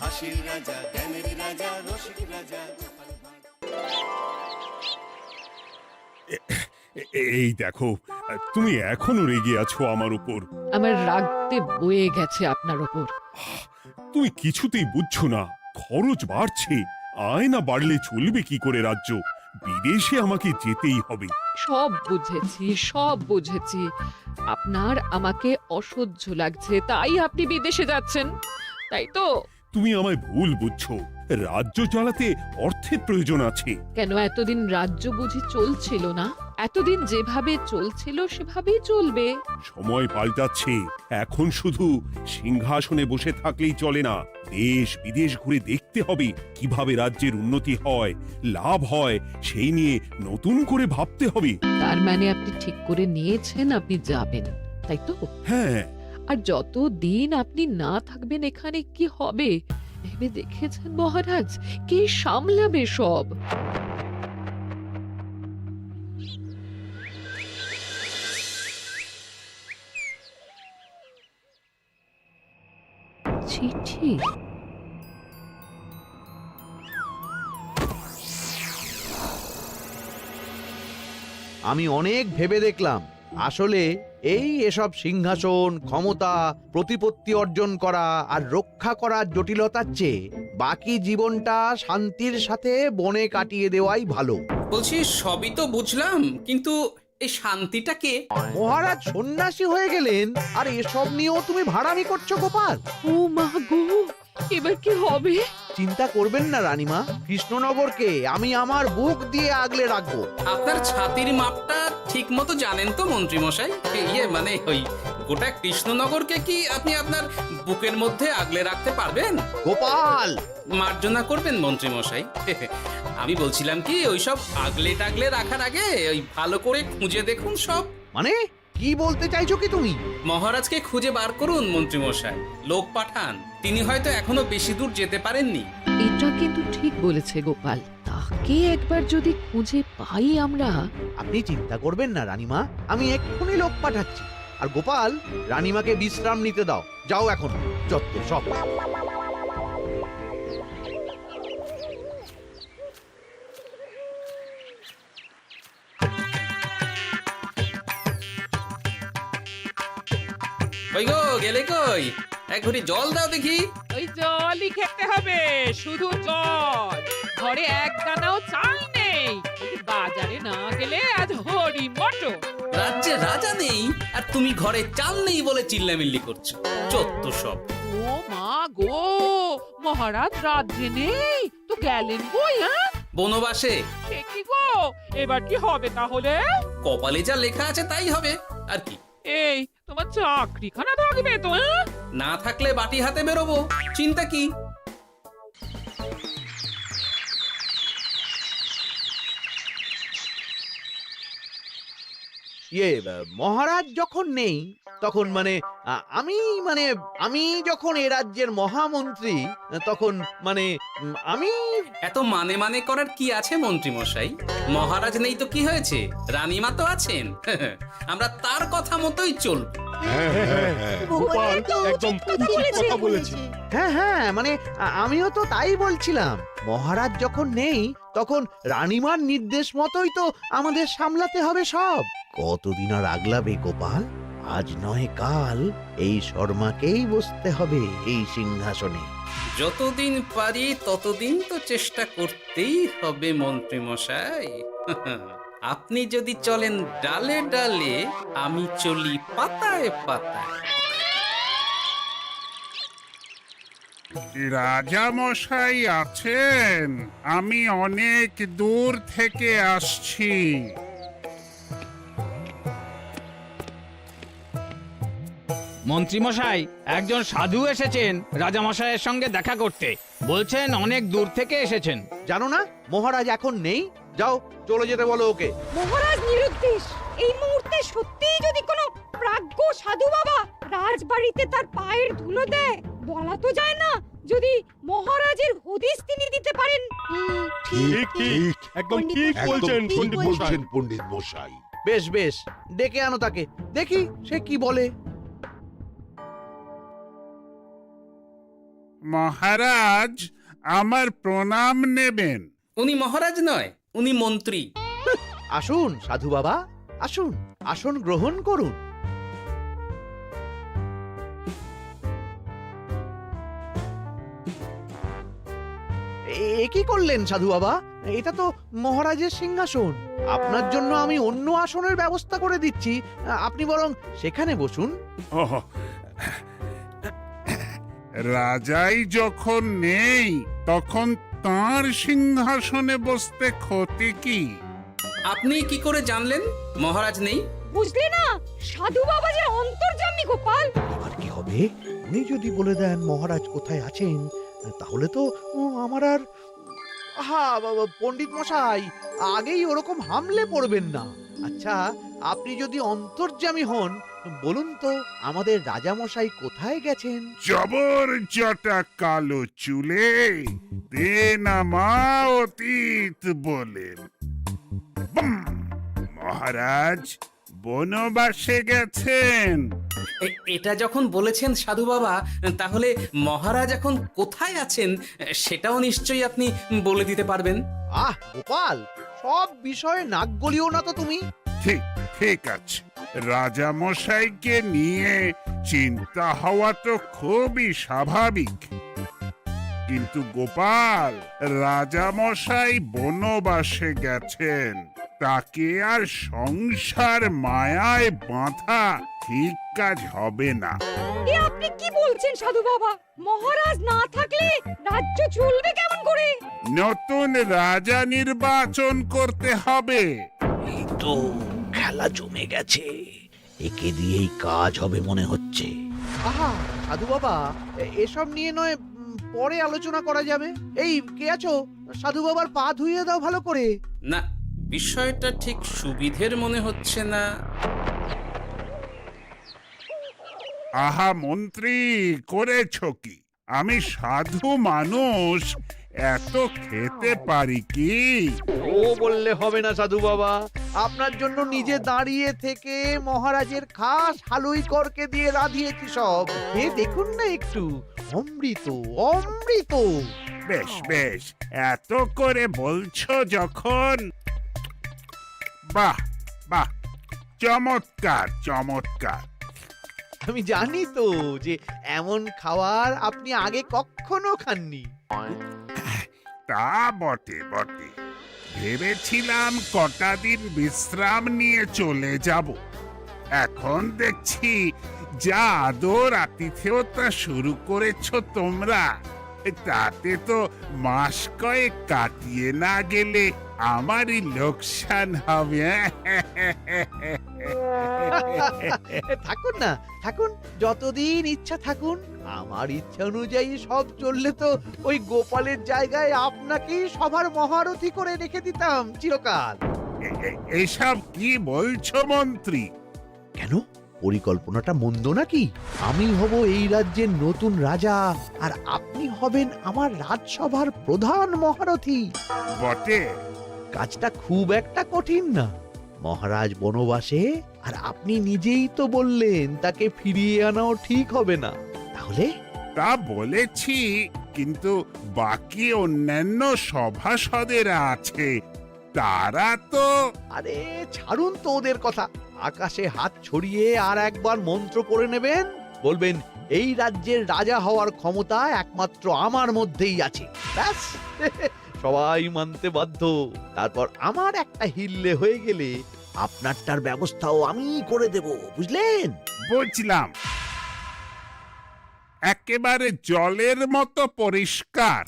হাসির রাজা, জ্ঞানের রাজা, রসিক রাজা। এই দেখো, তুমি এখনো রেগে আছো আমার উপর। আমার রাগতে বয়ে গেছে আপনার ওপর। তুমি কিছুতেই বুঝছো না, খরচ বাড়ছে। আয় না বাড়লে চলবে কি করে রাজ্য? বিদেশে আমাকে যেতেই হবে। সব বুঝেছি, সব বুঝেছি। আপনার আমাকে অসহ্য লাগছে, তাই আপনি বিদেশে যাচ্ছেন, তাই তো? তুমি আমায় ভুল বুঝছো। রাজ্য চালাতে অর্থের প্রয়োজন আছে। কেন এতদিন রাজ্য বুঝি চলছিল না? এতদিন যেভাবে চলছিল সেভাবেই চলবে। সময় পাল্টাচ্ছে। এখন শুধু সিংহাসনে বসে থাকলেই চলে না, দেশ বিদেশ ঘুরে দেখতে হবে কিভাবে রাজ্যের উন্নতি হয়, লাভ হয়, সেই নিয়ে নতুন করে ভাবতে হবে। তার মানে আপনি ঠিক করে নিয়েছেন আপনি যাবেন, তাই তো? হ্যাঁ। আর যতদিন আপনি না থাকবেন এখানে কি হবে ভেবে দেখেছেন মহারাজ? কে সামলাবে সব? চিঠি? আমি অনেক ভেবে দেখলাম, আসলে এসব সিংহাসন, ক্ষমতা, প্রতিপত্তি অর্জন করা আর রক্ষা করার জটিলতার চেয়ে বাকি জীবনটা শান্তির সাথে বনে কাটিয়ে দেওয়াই ভালো। বলছি সবই তো বুঝলাম, কিন্তু এই শান্তিটা কে? মহারাজ সন্ন্যাসী হয়ে গেলেন আর এসব নিয়েও তুমি ভাড়ামি করছো গোপাল? ও মা গো, এবার কি হবে? চিন্তা করবেন না রানীমা, কৃষ্ণনগরকে আমি আমার বুক দিয়ে আগলে রাখবো। আপনার ছাতির মাপটা ঠিক মতো জানেন তো মন্ত্রী মশাই? মানে ওই গোটা কৃষ্ণনগরকে কি আপনি আপনার বুকের মধ্যে আগলে রাখতে পারবেন? গোপাল! মার্জনা করবেন মন্ত্রী মশাই। আমি বলছিলাম কি, ওইসব আগলে টাগলে রাখার আগে ওই ভালো করে খুঁজে দেখুন সব। মানে কি বলতে চাইছো কি তুমি? মহারাজকে খুঁজে বার করুন মন্ত্রী মশাই, লোক পাঠান। তিনি হয়তো এখনো বেশি দূর যেতে পারেননি। এটা কিন্তু ঠিক বলেছে গোপাল, তাকে একবার যদি খুঁজে পাই আমরা। আপনি চিন্তা করবেন না রানীমা, আমি এক্ষুনি লোক পাঠাচ্ছি। আর গোপাল, রানীমাকে বিশ্রাম নিতে দাও। যাও এখন, যত সব। কই গো, গেলে কই? এক ঘুরি জল দাও দেখি। ওই জলই খেতে হবে, শুধু জল। ঘরে এক দানাও চাল নেই। বাজারে না গেলে আজ হরি মটর। রাজ্যে রাজা নেই আর তুমি ঘরে চাল নেই বলে চিল্লামিল্লি করছো, চত্ব সব। ও মা গো, মহারাজ রাজ্যে নেই তো গেলেন কই? বনবাসে। সে কি গো, এবার কি হবে তাহলে? কপালে যা লেখা আছে তাই হবে, আর কি। এই তোমার চাকরিখানা থাকবে তো? না থাকলে বাটি হাতে বেরোবো, চিন্তা কি? মহারাজ যখন নেই তখন আমি যখন এ রাজ্যের মহামন্ত্রী, তখন আমি এত মানে করার কি আছে মন্ত্রী মশাই? মহারাজ নেই তো কি হয়েছে, রানীমা তো আছেন। আমরা তার কথা মতোই চলব। গোপাল একদম উচিত কথা বলেছে। হ্যাঁ, আমিও তো তাই বলছিলাম। মহারাজ যখন নেই তখন রানীমার নির্দেশ মতোই তো আমাদের সামলাতে হবে সব। কতদিন আর আগলাবে গোপাল? আজ নয় কাল এই শর্মাকেই বসতে হবে এই সিংহাসনে। যতদিন পারি ততদিন তো চেষ্টা করতেই হবে মন্ত্রী মশাই। আপনি যদি চলেন ডালে ডালে, আমি চলি পাতায় পাতায়। রাজা মশাই আছেন? আমি অনেক দূর থেকে আসছি। মন্ত্রীমশাই, একজন সাধু এসেছেন রাজামশাইয়ের সঙ্গে দেখা করতে। বলছেন অনেক দূর থেকে এসেছেন। জানো না মহারাজ এখন নেই? যাও, চলে যেতে বলো ওকে। মহারাজ নিরুদ্দেশ। এই মুহূর্তে সত্যিই যদি কোনো প্রাজ্ঞ সাধু বাবা রাজবাড়িতে তার পায়ের ধুলো দেয়, বলা তো যায় না যদি মহারাজের হদিস তিনি দিতে পারেন। ঠিক ঠিক, একদম ঠিক বলছেন পণ্ডিত মশাই। বেশ বেশ, ডেকে আনো তাকে, দেখি সে কি বলে। মহারাজ আমার প্রণাম নেবেন। উনি মহারাজ নয়, উনি মন্ত্রী। আসুন সাধু বাবা, আসুন, আসন গ্রহণ করুন। এ কি করলেন সাধু বাবা? এটা তো মহারাজের সিংহাসন। আপনার জন্য আমি অন্য আসনের ব্যবস্থা করে দিচ্ছি, আপনি বরং সেখানে বসুন। ওহ, রাজাই যখন নেই তখন তাঁর সিংহাসনে বসতে ক্ষতি কি? আপনি কি করে জানলেন মহারাজ নেই? বুঝলে না, সাধু বাবা যে অন্তর্যামী গোপাল। এবার কি হবে? উনি যদি বলে দেন মহারাজ কোথায় আছেন, তাহলে তো আমার আর পণ্ডিত মশাই, আগেই ওরকম হামলে পড়বেন না। আচ্ছা, আপনি যদি অন্তর্যামী হন, বলুন তো আমাদের রাজা মশাই কোথায় গেছেন? জবর জটা কালো চুলে দেনামা অতীত বলেন। বুম! মহারাজ বনবাসে গেছেন। এটা যখন বলেছেন সাধু বাবা, তাহলে মহারাজ এখন কোথায় আছেন সেটাও নিশ্চয়ই আপনি বলে দিতে পারবেন। আহ গোপাল, সব বিষয়ে নাক গলিও না তো তুমি। ঠিক ঠিক আছে, রাজা মশাইকে নিয়ে চিন্তা হওয়া তো খুবই স্বাভাবিক, কিন্তু গোপাল, রাজা মশাই বনবাসে গেছেন, তাকে আর সংসার মায়ায় বাঁধা ঠিক কাজ হবে না। এ আপনি কি বলছেন সাধু বাবা? মহারাজ না থাকলে রাজ্য চলবে কেমন করে? নতুন রাজা নির্বাচন করতে হবে। এই তো খেলা জমে গেছে, একে দিয়েই কাজ হবে মনে হচ্ছে। আহা সাধু বাবা, এসব নিয়ে নয় পরে আলোচনা করা যাবে। এই কে আছো? সাধু বাবার পা ধুইয়ে দাও ভালো করে। না, বিষয়টা ঠিক সুবিধের মনে হচ্ছে না। আহা মন্ত্রী, করেছ কি? আমি সাধু মানুষ, এত খেতে পারি কি? ও বললে হবে না সাধু বাবা, আপনার জন্য নিজে দাঁড়িয়ে থেকে মহারাজের খাস হালুই করকে দিয়ে রাঁধিয়েছি সব। এ দেখুন না একটু, অমৃত অমৃত। বেশ বেশ, এত করে বলছো যখন, বাহ বাহ, চমৎকার চমৎকার। আমি জানি তো যে এমন খাবার আপনি আগে কখনো খাননি। তা বটে বটে, ভেবেছিলাম কটা দিন বিশ্রাম নিয়ে চলে যাব। এখন দেখছি যা আদর আতিথেয়তা শুরু করেছো তোমরা, তাতে তো মাস কয়েক কাটিয়ে না গেলে আমারই লোকসান হবে। থাকুন না, থাকুন, যতদিন ইচ্ছা থাকুন। আমার ইচ্ছা অনুযায়ী সব চললে তো ওই গোপালের জায়গায় আপনাকেই সবার মহারথী করে রেখে দিতাম চিরকাল। এসব কি বলছো মন্ত্রী? কেন, পরিকল্পনাটা মন্দ নাকি? আমি হব এই রাজ্যের নতুন রাজা, আর আপনি হবেন আমার রাজসভার প্রধান মহারথী। বটে, কাজটা খুব একটা কঠিন না। মহারাজ বনবাসে, আর আপনি নিজেই তো বললেন তাকে ফিরিয়ে আনাও ঠিক হবে না। তাহলে তা বলেছি, কিন্তু বাকি অন্যান্য সভাসদেরা আছে, তারা তো। আরে ছাড়ুন তো ওদের কথা। আকাশে হাত ছড়িয়ে আর একবার মন্ত্র করে নেবেন, বলবেন এই রাজ্যের রাজা হওয়ার ক্ষমতা একমাত্র আমার মধ্যেই আছে, ব্যাস। সবাই মানতে বাধ্য। তারপর আমার একটা হিল্লে হয়ে গেলে আপনারটার ব্যবস্থাও আমি করে দেব, বুঝলেন? বুঝলাম, একেবারে জলের মতো পরিষ্কার।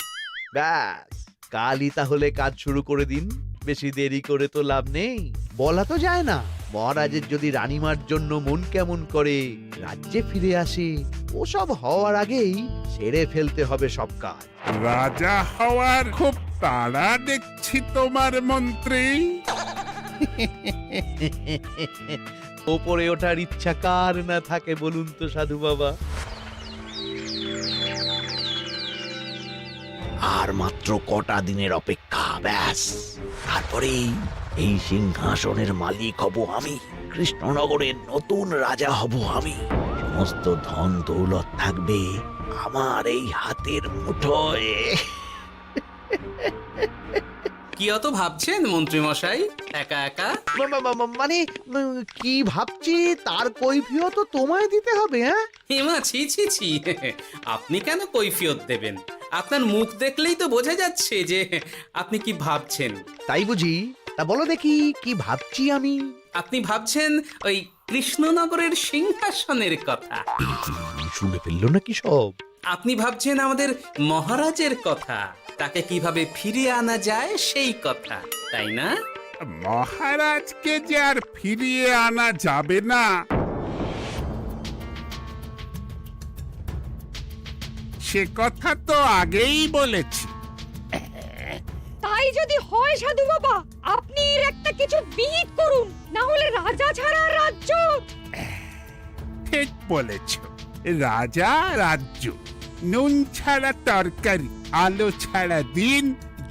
ব্যাস, কালই তাহলে কাজ শুরু করে দিন। বেশি দেরি করে তো লাভ নেই। বলা তো যায় না, মহারাজের যদি রানীমার জন্য মন কেমন করে, রাজ্যে ফিরে আসে, ওসব হওয়ার আগেই সেরে ফেলতে হবে সব কাজ। রাজা হওয়ার খুব তাড়া দেখছি তোমার মন্ত্রী। ওপরে ওঠার ইচ্ছা কার না থাকে বলুন তো সাধু বাবা? আর মাত্র কটা দিনের অপেক্ষা, ব্যাস। তারপরেই এই সিংহাসনের মালিক হব আমি, কৃষ্ণনগরের নতুন রাজা হব আমি। সমস্ত ধন দৌলত থাকবে আমার এই হাতের মুঠোয়। কি অত ভাবছেন মন্ত্রী মশাই একা একা? মানে কি ভাবছি তার কৈফিয়ত তো তোমায় দিতে হবে। হ্যাঁ, হেমা, ছি ছি ছি, আপনি কেন কৈফিয়ত দেবেন? আপনার মুখ দেখলেই তো বোঝা যাচ্ছে যে আপনি কি ভাবছেন। তাই বুঝি? তা বলো দেখি কি ভাবছি আমি। আপনি ভাবছেন ওই কৃষ্ণনগরের সিংহাসনের কথা। শুনে ফেললো নাকি সব? আপনি ভাবছেন আমাদের মহারাজের কথা, তাকে কিভাবে ফিরিয়ে আনা যায় সেই কথা, তাই না? মহারাজকে যে আর ফিরিয়ে আনা যাবে না সে কথা তো আগেই বলেছি। তাই যদি হয় সাধু বাবা, আপনি এর একটা কিছু বিহিত করুন, না হলে রাজা ছাড়া রাজ্য। ঠিক বলেছ, রাজা রাজ্য, নুন ছাড়া তরকারি, আলো ছাড়া দিন,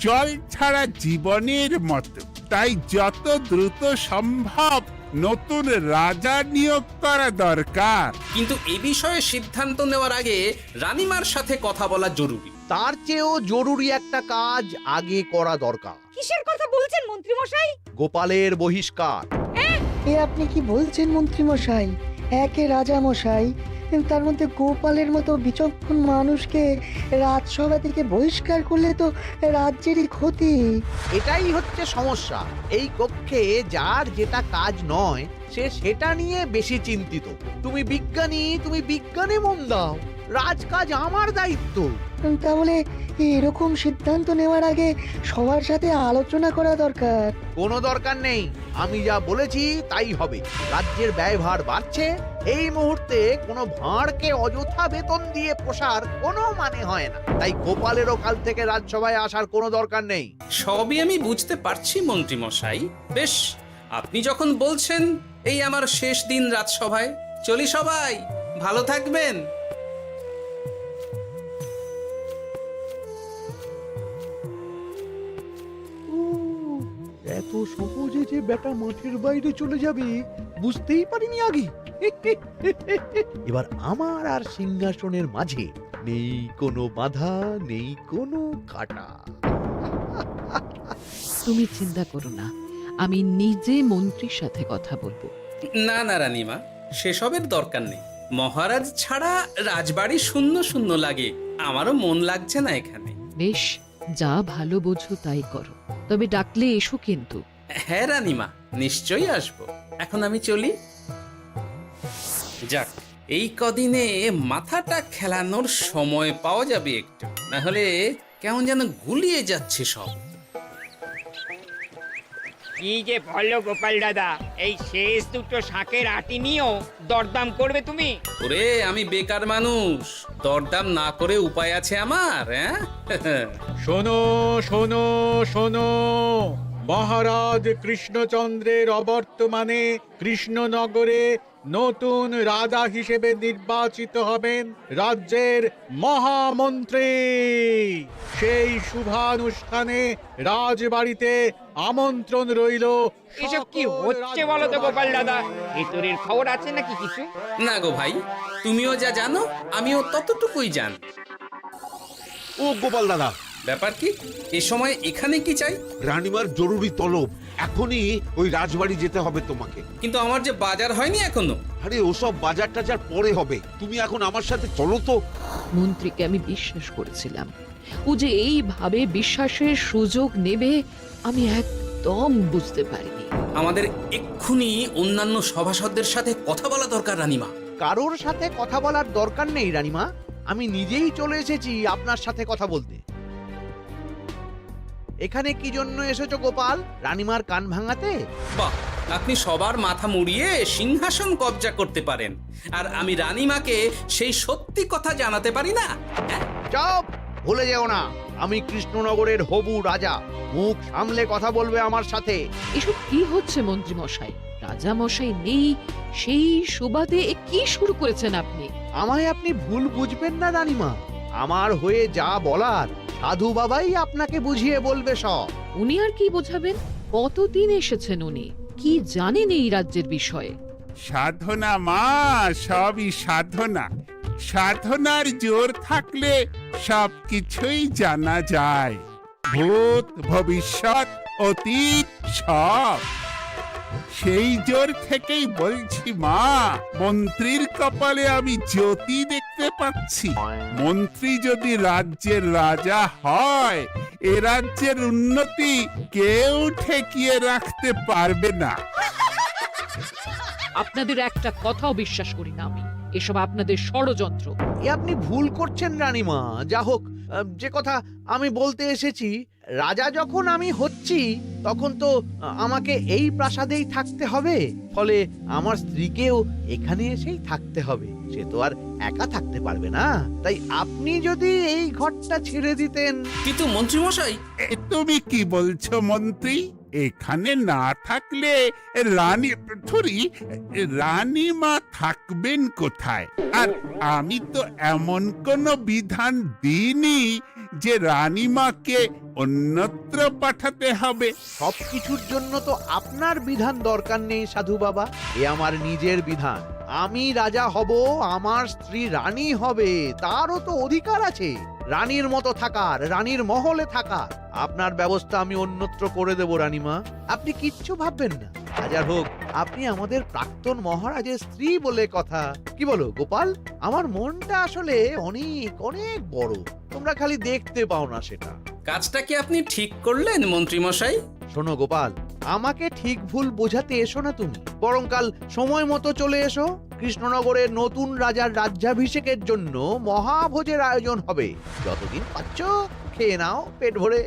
জল ছাড়া জীবনের মতো। তাই যত দ্রুত সম্ভব নতুন রাজা নিয়োগ করা দরকার। কিন্তু এ বিষয়ে সিদ্ধান্ত নেওয়ার আগে রানীমার সাথে কথা বলা জরুরি। তার চেয়েও জরুরি একটা কাজ আগে করা দরকার। কিসের কথা বলছেন মন্ত্রী মশাই? গোপালের বহিষ্কার। এ আপনি কি বলছেন মন্ত্রী মশাই? একে রাজা মশাই, তার মধ্যে গোপালের মতো বিচক্ষণ মানুষকে রাজসভা থেকে বহিষ্কার করলে তো রাজ্যেরই ক্ষতি। এটাই হচ্ছে সমস্যা। এই কক্ষে যার যেটা কাজ নয় সে সেটা নিয়ে বেশি চিন্তিত। তুমি বিজ্ঞানে মন দাও, রাজকাজ আমার দায়িত্ব। তাহলে এরকম সিদ্ধান্ত নেওয়ার আগে সবার সাথে আলোচনা করা দরকার। কোনো দরকার নেই, আমি যা বলেছি তাই হবে। রাজ্যের ব্যয়ভার বাড়ছে, এই মুহূর্তে কোনো ভাঁড়কে অযথা বেতন দিয়ে পোষার কোনো মানে হয় না। তাই গোপালেরও কাল থেকে রাজসভায় আসার কোনো দরকার নেই। সবই আমি বুঝতে পারছি মন্ত্রী মশাই। বেশ, আপনি যখন বলছেন, এই আমার শেষ দিন রাজসভায়, চলি সবাই, ভালো থাকবেন। এত সহজে যে বেটা মাঠের বাইরে চলে যাবে বুঝতেই পারিনি আগে। এবার আমার আর সিংহাসনের মাঝে নেই কোনো বাধা, নেই কোনো কাটা। তুমি চিন্তা করো না, আমি নিজে মন্ত্রীর সাথে কথা বলবো। না না রানীমা, সেসবের দরকার নেই। মহারাজ ছাড়া রাজবাড়ি শূন্য শূন্য লাগে, আমারও মন লাগছে না এখানে। বেশ, যা ভালো বোঝো তাই করো, তবে ডাকলে এসো কিন্তু। হ্যাঁ রানীমা, নিশ্চয়ই আসবো। এখন আমি চলি। যাক, এই কদিনে মাথাটা খেলানোর সময় পাওয়া যাবে একটু, না হলে কেমন যেন গুলিয়ে যাচ্ছে সব। কি যে বলো গোপাল দাদা, এই শেষ দুটো শাকের আটি নিয়েও দরদাম করবে তুমি? ওরে, আমি বেকার মানুষ, দরদাম না করে উপায় আছে আমার? হ্যাঁ শোনো শোনো শোনো, মহারাজ কৃষ্ণচন্দ্রের অবর্তমানে কৃষ্ণনগরে নতুন রাজা হিসেবে নির্বাচিত হবেন রাজ্যের মহামন্ত্রী। সেই শুভানুষ্ঠানে রাজবাড়িতে আমন্ত্রণ রইল। এসব কি হচ্ছে বলো তো গোপাল দাদা? ভেতরের খবর আছে নাকি কিছু? না গো ভাই, তুমিও যা জানো আমিও ততটুকুই জানি। ও গোপাল দাদা, ব্যাপার কি? এ সময় এখানে কি চাই? রানীমার জরুরি তলব, এখনই ওই রাজবাড়ি যেতে হবে তোমাকে। কিন্তু আমার যে বাজার হয়নি এখনো। আরে ওসব বাজার টাজার পরে হবে, তুমি এখন আমার সাথে চলো তো। মন্ত্রীকে আমি বিশ্বাস করেছিলাম, ও যে এইভাবে বিশ্বাসের সুযোগ নেবে আমি একদম বুঝতে পারিনি। আমাদের এক্ষুনি অন্যান্য সভাসদদের সাথে কথা বলা দরকার রানীমা। কারোর সাথে কথা বলার দরকার নেই রানীমা, আমি নিজেই চলে এসেছি আপনার সাথে কথা বলতে। এখানে কি জন্য এসেছো গোপাল? রানীমার কান ভাঙাতে? বাহ, আপনি সবার মাথা মুড়িয়ে সিংহাসন কবজা করতে পারেন, আর আমি রানীমাকে সেই সত্যি কথা জানাতে পারি না? হ্যাঁ? চুপ! ভুলে যেও না, আমি কৃষ্ণনগরের হবু রাজা। মুখ সামলে কথা বলবে আমার সাথে। এসব কি হচ্ছে মন্ত্রী মশাই? রাজা মশাই নেই, সেই সুবাদে এ কি শুরু করেছেন আপনি? আমায় আপনি ভুল বুঝবেন না রানীমা, আমার হয়ে যা বলার সাধু বাবাই আপনাকে বুঝিয়ে বলবে সব। উনি আর কি বোঝাবেন? কতদিন এসেছেন উনি, কি জানেন এই রাজ্যের বিষয়ে? সাধনা মা, সবই সাধনা। সাধনার জোর থাকলে সবকিছুই জানা যায়, ভূত ভবিষ্যৎ অতীত সব। সেই জোর থেকেই বলছি মা, মন্ত্রীর কপালে আমি জ্যোতি দেখতে পাচ্ছি। মন্ত্রী যদি রাজ্যের রাজা হয়, এ রাজ্যের উন্নতি কেউ ঠেকিয়ে রাখতে পারবে না। আপনাদের একটা কথাও বিশ্বাস করি না আমি, এসব আপনাদের ষড়যন্ত্র। এ আপনি ভুল করছেন রানীমা। যা হোক, যে কথা আমি বলতে এসেছি, রাজা যখন আমি হচ্ছি তখন তো আমাকে এই প্রাসাদেই থাকতে হবে, ফলে আমার স্ত্রীকেও এখানে এসেই থাকতে হবে। সে তো আর একা থাকতে পারবে না, তাই আপনি যদি এই ঘরটা ছেড়ে দিতেন। কিন্তু মন্ত্রীমশাই, তুমি কি বলছো মন্ত্রী? এখানে না থাকলে রানীমা থাকবেন কোথায়? আর আমি তো এমন কোনো বিধান দিইনি যে রানীমাকে অন্যত্র পাঠাতে হবে। সবকিছুর জন্য তো আপনার বিধান দরকার নেই সাধু বাবা, এ আমার নিজের বিধান। আমি রাজা হব, আমার স্ত্রী রানী হবে, তারও তো অধিকার আছে রানীর মতো থাকার, রানীর মহলে থাকার। আপনার ব্যবস্থা আমি অন্যত্র করে দেব রানীমা, আপনি কিচ্ছু ভাববেন না। হাজার হোক আপনি আমাদের প্রাক্তন মহারাজের স্ত্রী বলে কথা। কি বলো গোপাল? আমার মনটা আসলে অনেক অনেক বড়, তোমরা খালি দেখতে পাও না সেটা। কাজটা কি আপনি ঠিক করলেন মন্ত্রীমশাই? শোনো গোপাল, আমাকে ঠিক ভুল বোঝাতে এসো না তুমি, বরং কাল সময় মতো চলে এসো। কৃষ্ণনগরের নতুন রাজার রাজ্যাভিষেকের জন্য মহাভোজের আয়োজন হবে। যতদিন পাচ্ছ খেয়ে নাও পেট ভরে।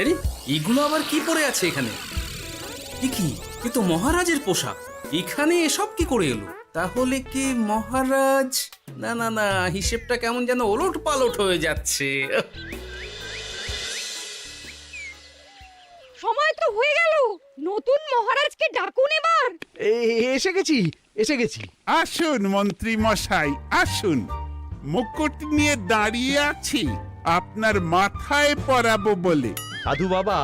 আরে এগুলো আবার কি পরে আছে এখানে? কি এ তো মহারাজের পোশাক, এখানে এসব কি করে এলো? তাহলে কি মহারাজ? না না না, হিসেবটা কেমন যেন ওলট পালট হয়ে যাচ্ছে। সময় তো হয়ে গেল, নতুন মহারাজকে ডাকুন এবার। এসে গেছি, এসে গেছি। আসুন মন্ত্রী মশাই, আসুন। মুকুট নিয়ে দাঁড়িয়ে আছি আপনার মাথায় পরাবো বলে। সাধু বাবা,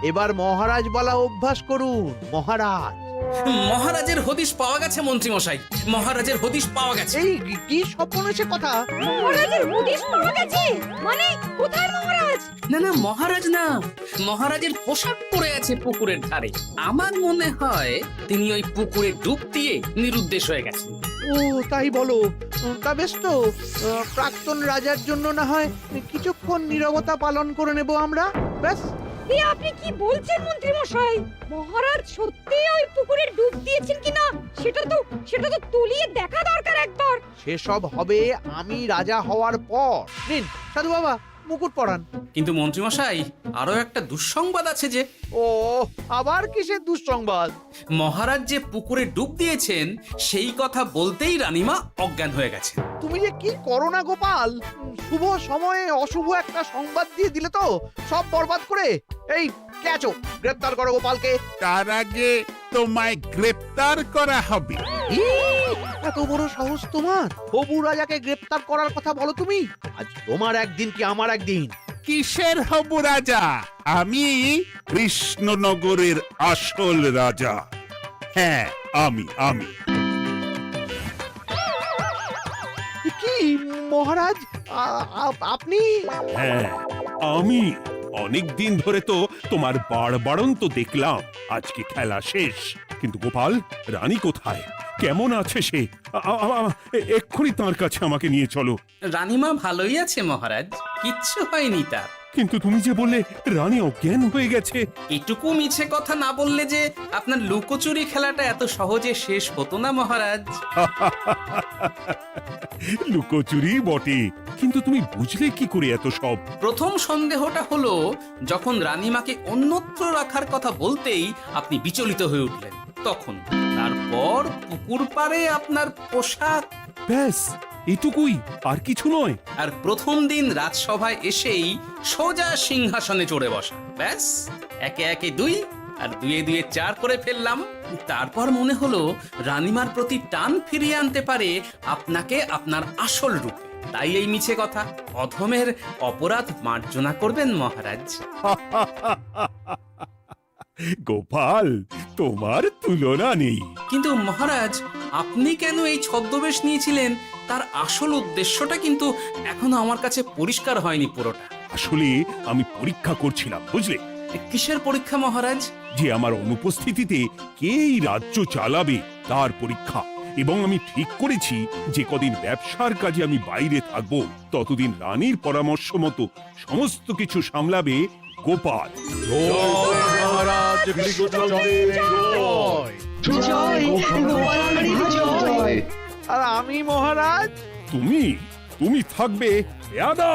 এবার মহারাজ বলা অভ্যাস করুন। মহারাজ। মহারাজের হদিশ পাওয়া গেছে মন্ত্রীমশাই, মহারাজের হদিশ পাওয়া গেছে। এই কি স্বপ্ন সে কথা? মহারাজের হদিশ পাওয়া গেছে মানে কোথায় মহারাজ? না না, মহারাজ না, মহারাজের পোশাক পরে আছে পুকুরের ধারে। আমার মনে হয় তিনি ওই পুকুরে ডুব দিয়ে নিরুদ্দেশ হয়ে গেছেন। ও তাই বলো? তা বেশ তো, প্রাক্তন রাজার জন্য না হয় কিছুক্ষণ নীরবতা পালন করে নেব আমরা, ব্যাস। এ আপনি কি বলছেন মন্ত্রী মশাই? মহারাজ সত্যি ওই পুকুরে ডুব দিয়েছেন কিনা সেটা তো তলিয়ে দেখা দরকার একবার। সেসব হবে আমি রাজা হওয়ার পর। নিন সাধু বাবা, মুকুট পরান। কিন্তু মন্ত্রীমশাই, আরো একটা দুঃসংবাদ আছে যে। ও আবার কিসের দুঃসংবাদ? মহারাজ যে পুকুরে ডুব দিয়েছেন সেই কথা বলতেই রানীমা অজ্ঞান হয়ে গেছে। তুমি যে কি করো না গোপাল, শুভ সময়ে অশুভ একটা সংবাদ দিয়ে দিলে তো সব বরবাদ করে। এই কে আছো? গ্রেপ্তার করো গোপালকে। তার আগে তোমায় গ্রেপ্তার করা হবে। এত বড় সাহস তোমার? হবু রাজাকে গ্রেপ্তার করার কথা বলো তুমি? আজ তোমার একদিন কি আমার একদিন। কিসের হব রাজা? আমি কৃষ্ণনগরের আসল রাজা। হ্যাঁ, আমি। কি মহারাজ, আপনি? হ্যাঁ, আমি। অনেক দিন ধরে তো তোমার বাড়বাড়ন্ত দেখলাম, আজকে খেলা শেষ। কিন্তু গোপাল, রানী কোথায়? কেমন আছে সে? এক্ষুনি তার কাছে আমাকে নিয়ে চলো। রানীমা ভালোই আছে মহারাজ, কিচ্ছু হয়নি তার। কিন্তু তুমি যে বললে রানী অজ্ঞান হয়ে গেছে। এটুকু মিছে কথা না বললে যে আপনার লুকোচুরি খেলাটা এত সহজে শেষ হতো না মহারাজ। লুকোচুরি বটে, কিন্তু তুমি বুঝলে কি করে এত সব? প্রথম সন্দেহটা হলো যখন রানীমাকে অন্যত্র রাখার কথা বলতেই আপনি বিচলিত হয়ে উঠলেন, তখন। তারপর পুকুর পাড়ে আপনার পোশাক, ব্যাস এটুকুই, আর কিছু নয়। আর প্রথম দিন রাজসভায় এসেই সোজা সিংহাসনে চড়ে বসা, ব্যাস। একে একে 2, আর দুয়ে দুয়ে 4 করে ফেললাম। তারপর মনে হলো রানীমার প্রতি টান ফিরিয়ে আনতে পারে আপনাকে আপনার আসল রূপে। তাই এই মিছে কথা। অধমের অপরাধ মার্জনা করবেন মহারাজ। গোপাল, তোমার তুলনা নেই। কিন্তু মহারাজ, আপনি কেন এই ছদ্মবেশ নিয়েছিলেন তার আসল উদ্দেশ্যটা কিন্তু এখনো আমার কাছে পরিষ্কার হয়নি পুরোটা। আসলে আমি পরীক্ষা করছিলাম, বুঝলে? কিসের পরীক্ষা মহারাজ? যে আমার অনুপস্থিতিতে কেই রাজ্য চালাবে তার পরীক্ষা। এবং আমি ঠিক করেছি যে কদিন ব্যবসার কাজে আমি বাইরে থাকব ততদিন রানীর পরামর্শ মতো সমস্ত কিছু সামলাবে গোপাল। আর আমি মহারাজ? তুমি থাকবে পেয়াদা।